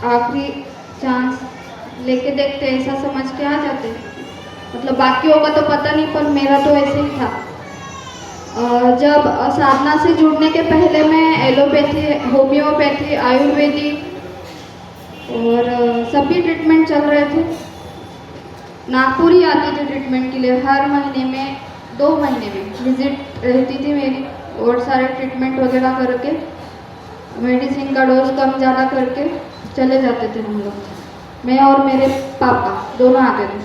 आखिरी चांस लेके देखते, ऐसा समझ के आ जाते। मतलब बाकी होगा तो पता नहीं, पर मेरा तो ऐसे ही था। जब साधना से जुड़ने के पहले मैं एलोपैथी, होम्योपैथी, आयुर्वेदिक और सभी ट्रीटमेंट चल रहे थे। नागपुर ही आती थी ट्रीटमेंट के लिए, हर महीने में 2 महीने में विजिट रहती थी मेरी, और सारे ट्रीटमेंट वगैरह करके मेडिसिन का डोज कम ज़्यादा करके चले जाते थे हम लोग। मैं और मेरे पापा दोनों आते थे।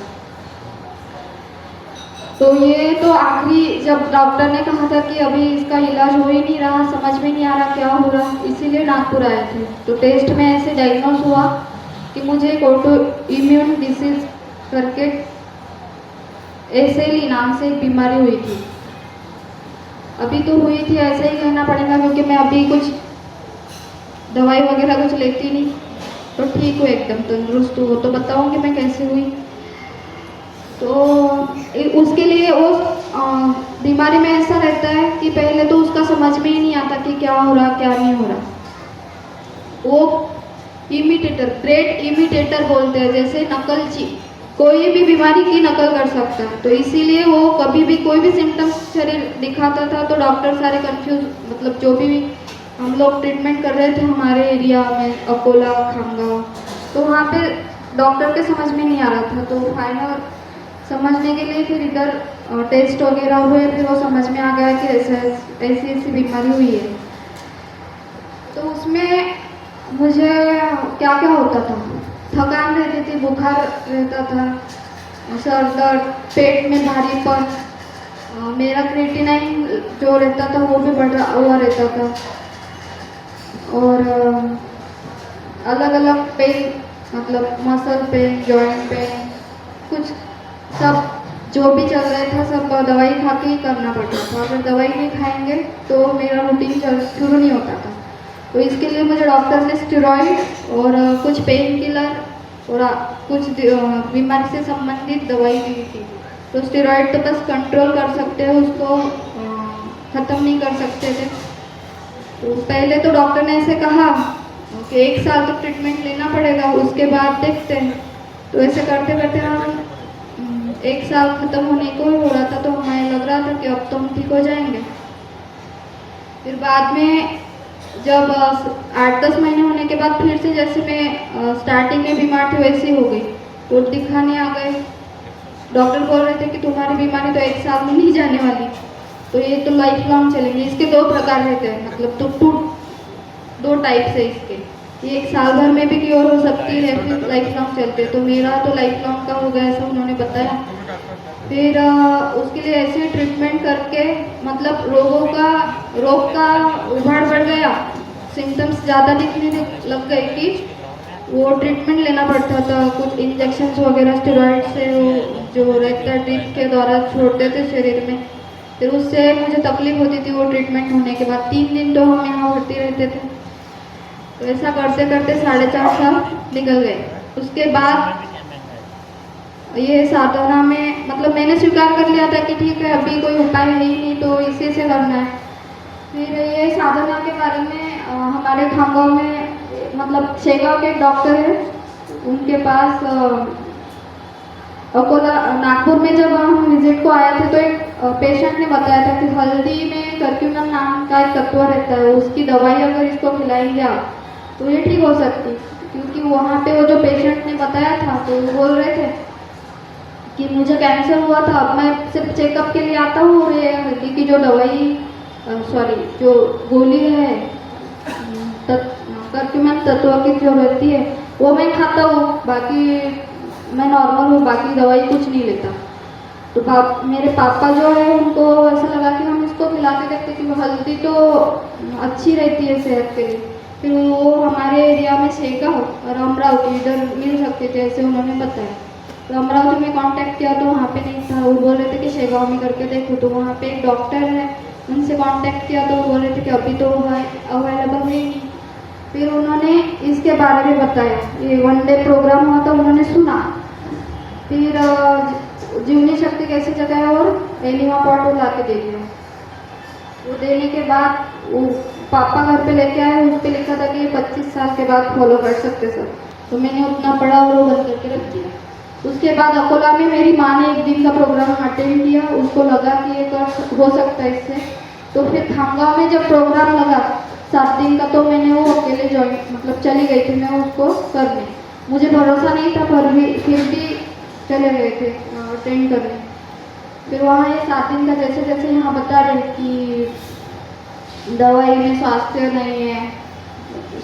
तो ये तो आखिरी, जब डॉक्टर ने कहा था कि अभी इसका इलाज हो ही नहीं रहा, समझ में नहीं आ रहा क्या हो रहा, इसीलिए नागपुर आए थे। तो टेस्ट में ऐसे डायग्नोस हुआ कि मुझे एक ऑटो इम्यून डिसीज करके एसएलई नाम से एक बीमारी हुई थी। अभी तो हुई थी ऐसा ही कहना पड़ेगा, क्योंकि मैं अभी कुछ दवाई वगैरह कुछ लेती नहीं, तो ठीक हूँ, एकदम तंदुरुस्त हूँ। वो तो बताऊँगी मैं कैसे हुई। तो उसके लिए उस बीमारी में ऐसा रहता है कि पहले तो उसका समझ में ही नहीं आता कि क्या हो रहा क्या नहीं हो रहा। वो इमिटेटर, ग्रेट इमिटेटर बोलते हैं, जैसे नकलची, कोई भी बीमारी की नकल कर सकता है। तो इसीलिए वो कभी भी कोई भी सिम्टम्स शरीर दिखाता था तो डॉक्टर सारे कंफ्यूज, मतलब जो भी हम लोग ट्रीटमेंट कर रहे थे हमारे एरिया में, अकोला, खामगांव, तो वहाँ पे डॉक्टर के समझ में नहीं आ रहा था। तो फाइनल समझने के लिए फिर इधर टेस्ट वगैरह हुए, फिर वो समझ में आ गया कि ऐसी ऐसी बीमारी हुई है। तो उसमें मुझे क्या क्या होता था, थकान रहती थी, बुखार रहता था, सर दर्द, पेट में भारीपन, मेरा क्रिएटिनाइन जो रहता था वो भी बढ़ा हुआ रहता था, और अलग अलग पेन, मतलब मसल पेन, जॉइंट पेन, कुछ सब जो भी चल रहा था सब दवाई खा के ही करना पड़ता था। अगर दवाई नहीं खाएंगे तो मेरा रूटीन शुरू नहीं होता था। तो इसके लिए मुझे डॉक्टर ने स्टेरॉइड और कुछ पेन किलर और कुछ बीमारी से संबंधित दवाई दी थी। तो स्टेरॉइड तो बस कंट्रोल कर सकते हैं, उसको ख़त्म नहीं कर सकते थे। तो पहले तो डॉक्टर ने ऐसे कहा कि 1 साल तो ट्रीटमेंट लेना पड़ेगा, उसके बाद देखते हैं। तो ऐसे करते करते हम 1 साल ख़त्म होने को हो रहा था, तो हमें लग रहा था कि अब तो हम ठीक हो जाएंगे। फिर बाद में जब 8-10 महीने होने के बाद फिर से जैसे मैं स्टार्टिंग में बीमार थी वैसी हो गई। तो दिखाने आ गए, डॉक्टर बोल रहे थे कि तुम्हारी बीमारी तो 1 साल में नहीं जाने वाली, तो ये तो लाइफ लॉन्ग चलेंगे। इसके 2 प्रकार रहते हैं, मतलब तो 2 टाइप से इसके, ये 1 साल भर में भी क्योर हो सकती है, फिर लाइफ लॉन्ग चलते हैं। तो मेरा तो लाइफ लॉन्ग का हो गया, ऐसा उन्होंने बताया। फिर उसके लिए ऐसे ट्रीटमेंट करके, मतलब रोग का उभाड़ बढ़ गया, सिम्टम्स ज़्यादा दिखने लग गए कि वो ट्रीटमेंट लेना पड़ता था, कुछ इंजेक्शंस वगैरह स्टेरॉइड से वो जो रहता है ड्रिप के द्वारा छोड़ते थे शरीर में। फिर उससे मुझे तकलीफ होती थी वो ट्रीटमेंट होने के बाद। 3 दिन तो हम यहाँ भर्ती रहते थे। तो ऐसा करते करते 4.5 साल निकल गए। उसके बाद ये साधना में, मतलब मैंने स्वीकार कर लिया था कि ठीक है अभी कोई उपाय है ही नहीं, तो इसी से करना है। फिर ये साधना के बारे में हमारे खामगांव में, मतलब शेगांव के डॉक्टर है, उनके पास अकोला, नागपुर में जब हम विजिट को आए थे तो एक पेशेंट ने बताया था कि हल्दी में कर्क्यूमिन नाम का एक तत्व रहता है, उसकी दवाई अगर इसको खिलाएंगे आप तो ये ठीक हो सकती। क्योंकि वहाँ पे वो जो पेशेंट ने बताया था तो वो बोल रहे थे कि मुझे कैंसर हुआ था, अब मैं सिर्फ चेकअप के लिए आता हूँ और ये हल्दी की जो दवाई, जो गोली है कर्क्यूमिन तत्व की जो रहती है वो मैं खाता हूँ, बाकी मैं नॉर्मल हूँ, बाकी दवाई कुछ नहीं लेता। तो मेरे पापा जो है उनको ऐसा लगा कि हम इसको खिला के देखते कि हल्दी तो अच्छी रहती है सेहत के लिए। फिर वो हमारे एरिया में शेगांव और अमरावती इधर मिल सकते थे, ऐसे उन्होंने बताया। तो अमरावती में कांटेक्ट किया तो वहाँ पे नहीं था, वो बोल रहे थे कि शेगांव में करके देखो। तो वहाँ पे एक डॉक्टर है, उनसे कांटेक्ट किया तो वो बोल रहे थे कि अभी तो अवेलेबल है नहीं। फिर उन्होंने इसके बारे में बताया, ये 1 डे प्रोग्राम हुआ था, उन्होंने सुना। फिर जीवनी शक्ति कैसी जगह है और एलिमा पॉट वो ला के दे दिया। वो देने के बाद वो पापा घर पे लेके आए, उस पर लिखा था कि 25 साल के बाद फॉलो कर सकते सर। तो मैंने उतना पढ़ा और वो बंद करके रख दिया। उसके बाद अकोला में मेरी माँ ने एक दिन का प्रोग्राम अटेंड किया, उसको लगा कि ये कर हो सकता है इससे। तो फिर खामगांव में जब प्रोग्राम लगा 7 दिन का, तो मैंने वो अकेले ज्वाइन मतलब चली गई थी मैं उसको करने। मुझे भरोसा नहीं था पर भी फिर भी चले गए थे अटेंड करने। फिर वहाँ ये 7 दिन का जैसे जैसे यहाँ बता रहे कि दवाई में स्वास्थ्य नहीं है,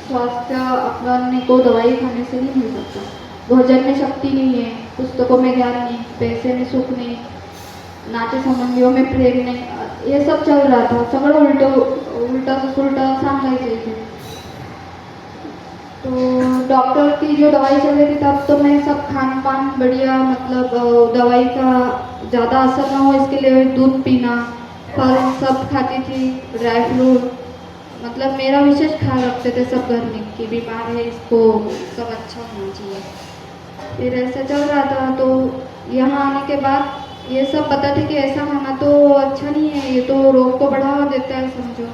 स्वास्थ्य अपन को दवाई खाने से नहीं मिल सकता, भोजन में शक्ति नहीं है, पुस्तकों में ज्ञान नहीं, पैसे में सुख नहीं, नाते संबंधियों में प्रेम नहीं, ये सब चल रहा था। सगळं उल्टा सुलटा सांगायचे थे। तो डॉक्टर की जो दवाई चल रही थी तब तो मैं सब खान पान बढ़िया, मतलब दवाई का ज़्यादा असर ना हो इसके लिए दूध पीना, फल सब खाती थी, ड्राई फ्रूट, मतलब मेरा विशेष ख्याल रखते थे सब घर में कि बीमार है इसको सब अच्छा होना चाहिए। फिर ऐसे चल रहा था। तो यहाँ आने के बाद ये सब पता था कि ऐसा खाना तो अच्छा नहीं है, ये तो रोग को बढ़ावा देता है समझो।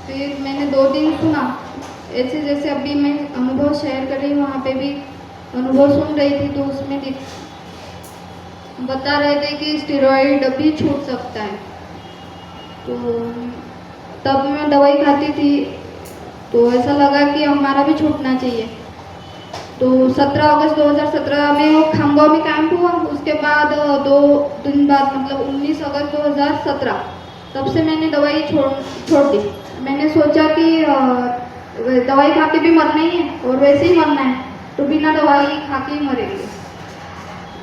फिर मैंने 2 दिन सुना ऐसे, जैसे अभी मैं अनुभव शेयर कर रही हूँ, वहाँ पे भी अनुभव सुन रही थी तो उसमें बता रहे थे कि स्टेरॉइड भी छूट सकता है। तो तब मैं दवाई खाती थी तो ऐसा लगा कि हमारा भी छूटना चाहिए। तो 17 अगस्त 2017 में वो खामगांव में कैंप हुआ। उसके बाद 2 दिन बाद मतलब 19 अगस्त 2017 तब से मैंने दवाई छोड़ दी। मैंने सोचा कि दवाई खा के भी मरना ही है और वैसे ही मरना है तो बिना दवाई खा के ही मरेंगे।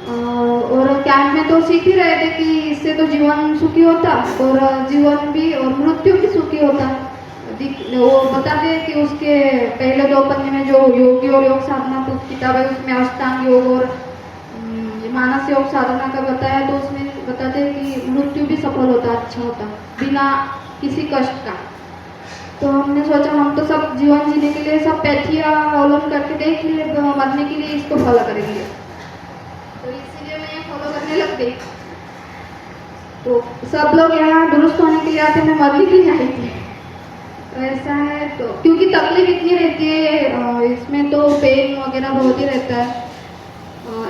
और कैंप में तो सीख ही रहे थे कि इससे तो जीवन सुखी होता और जीवन भी और मृत्यु भी सुखी होता। वो बताते हैं कि उसके पहले 2 पन्ने में जो योगी और योग साधना किताब है उसमें अष्टांग योग और मानस योग साधना का बताया, तो उसमें बताते हैं कि मृत्यु भी सफल होता, अच्छा होता बिना किसी कष्ट का। तो हमने सोचा हम तो सब जीवन जीने के लिए सब पैथिया अवलंबन करके देख लिए, मरने के लिए इसको फॉलो करेंगे। तो इसीलिए मैं ये फॉलो करने लग गई। तो सब लोग यहाँ दुरुस्त होने के लिए आते, मैं मरने के लिए आई थी। तो ऐसा है, तो क्योंकि तकलीफ इतनी रहती है इसमें, तो पेन वगैरह बहुत ही रहता है।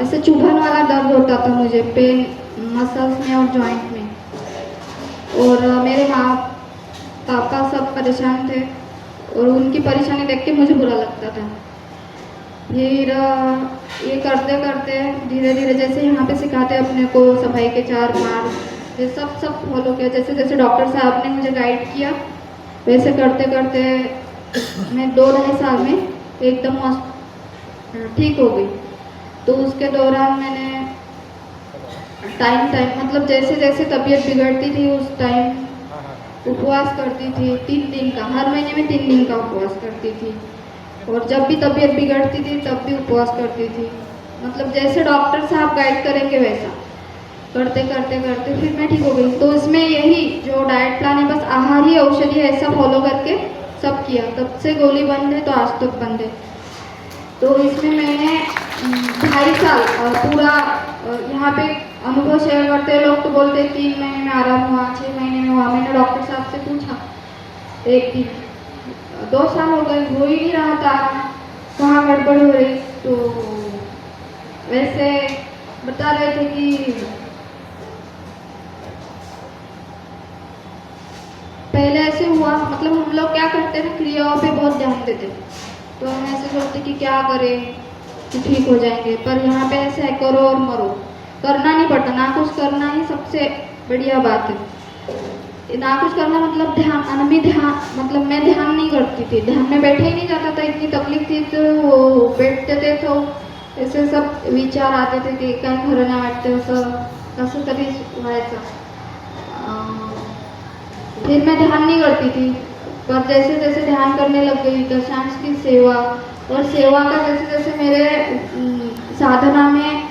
ऐसे चुभन वाला दर्द होता था मुझे, पेन मसल्स में और जॉइंट में। और मेरे माँ पापा सब परेशान थे और उनकी परेशानी देख के मुझे बुरा लगता था। फिर ये करते करते धीरे धीरे जैसे यहाँ पे सिखाते अपने को सफाई के 4 मार्ग, ये सब फॉलो किया। जैसे जैसे डॉक्टर साहब ने मुझे गाइड किया वैसे करते करते मैं 2-2.5 साल में एकदम ठीक हो गई। तो उसके दौरान मैंने टाइम मतलब जैसे जैसे तबीयत बिगड़ती थी उस टाइम उपवास करती थी 3 दिन का, हर महीने में 3 दिन का उपवास करती थी। और जब भी तबीयत बिगड़ती थी तब भी उपवास करती थी, मतलब जैसे डॉक्टर साहब गाइड करेंगे वैसा करते करते करते फिर मैं ठीक हो गई। तो इसमें यही जो डाइट प्लान है, बस आहार ही औषधि ऐसा फॉलो करके सब किया, तब से गोली बंद है तो आज तक बंद है। तो इसमें मैंने 2.5 साल पूरा यहाँ पे अनुभव शेयर करते हैं। लोग तो बोलते 3 महीने में आराम हुआ, 6 महीने में हुआ। मैंने डॉक्टर साहब से पूछा एक दिन, 2 साल हो गए हो ही नहीं रहा था, कहाँ गड़बड़ हो रही। तो वैसे बता रहे थे कि पहले ऐसे हुआ, मतलब हम लोग क्या करते हैं क्रियाओं पे बहुत ध्यान देते, तो हम ऐसे सोचते कि क्या करें कि ठीक हो जाएंगे। पर यहाँ पे ऐसे है करो और मरो, करना नहीं पड़ता, ना कुछ करना ही सबसे बढ़िया बात है। ना कुछ करना मतलब ध्यान, मतलब मैं ध्यान नहीं करती थी, ध्यान में बैठे ही नहीं जाता था, इतनी तकलीफ थी। तो बैठते थे तो ऐसे सब विचार आते थे की काय खरं नाही वाटतं, असं कसं तरी व्हायचं। फिर मैं ध्यान नहीं करती थी, पर जैसे जैसे ध्यान करने लग गई, दशांश की सेवा और सेवा का जैसे जैसे मेरे साधना में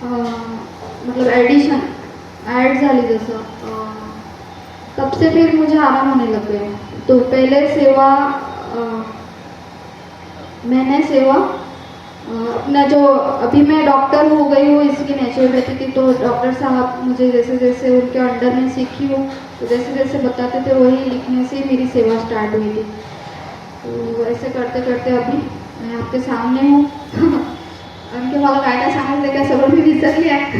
मतलब एडिशन ऐड झाली जसं, तब से फिर मुझे आराम होने लग गया। तो पहले सेवा मैंने सेवा अपना जो अभी मैं डॉक्टर हो गई हूँ इसकी नेचुरोपैथी की, तो डॉक्टर साहब मुझे जैसे जैसे उनके अंडर में सीखी हूँ तो जैसे जैसे बताते थे वही लिखने से मेरी सेवा स्टार्ट हुई थी। तो ऐसे करते करते अभी मैं आपके सामने हूँ। तुम्हाला काय काय सांगायचं काय सगळं मी विसरली आहे.